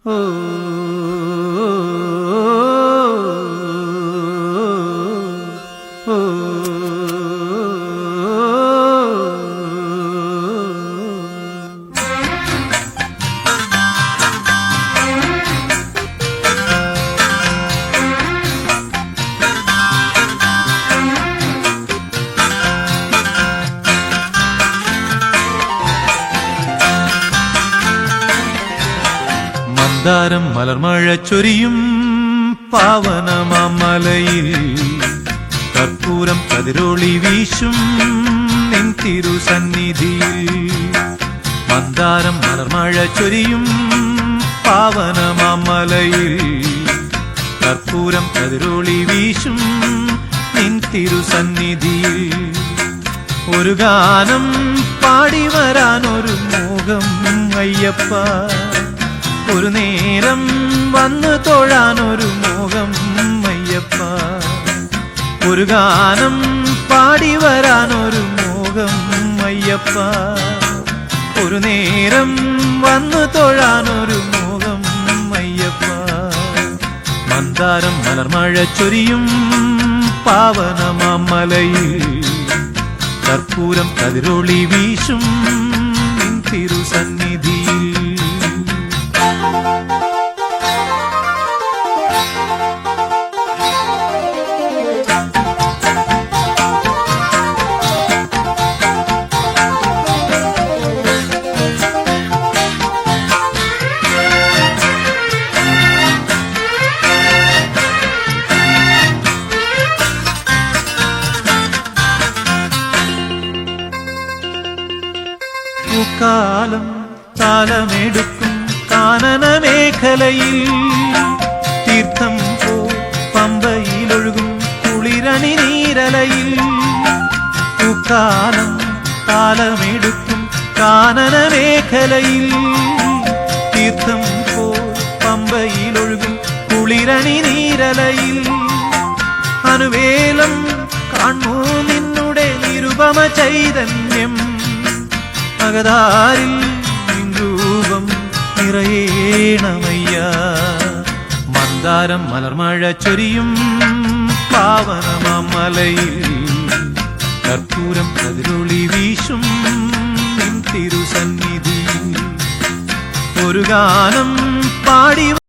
മന്ദാരം മലർമഴ ചൊരിയും പാവനമാമലയിൽ കർപ്പൂരം കതിരൊളി വീശും നിൻ തിരുസന്നിധിയിൽ. മന്ദാരം മലർമഴ ചൊരിയും പാവനമാമലയിൽ കർപ്പൂരം കതിരൊളി വീശും നിൻ തിരുസന്നിധിയിൽ. ഒരു ഗാനം പാടി വരാനൊരു മോഹം അയ്യപ്പ, ഒരു നേരം വന്നു തൊഴാനൊരു മോഹം അയ്യപ്പ. ഒരു ഗാനം പാടി വരാനൊരു മോഹം അയ്യപ്പ, ഒരു നേരം വന്നു തൊഴാനൊരു മോഹം അയ്യപ്പ. മന്ദാരം മലർമഴ ചൊരിയും പാവനമാമലയിൽ കർപ്പൂരം കതിരൊളി വീശും നിൻ തിരുസന്നിധിയിൽ. കാലം താലമെടുക്കും കാനന മേഖലയിൽ തീർത്ഥം പോ പമ്പയിലൊഴുകും കുളിരണി നീരലയിൽ. കാലം താലമെടുക്കും കാനന മേഖലയിൽ തീർത്ഥം പോ പമ്പയിലൊഴുകും കുളിരണി നീരലയിൽ. അനുവേലം കാണൂ നിന്നുടെ നിരുപമ ചൈതന്യം, അകതാരിൽ രൂപം നിറയേണമയ്യ. മന്ദാരം മലർമഴ ചൊരിയും പാവനമാമലയിൽ കർപ്പൂരം കതിരൊളി വീശും നിൻ തിരുസന്നിധി. ഒരു ഗാനം പാടി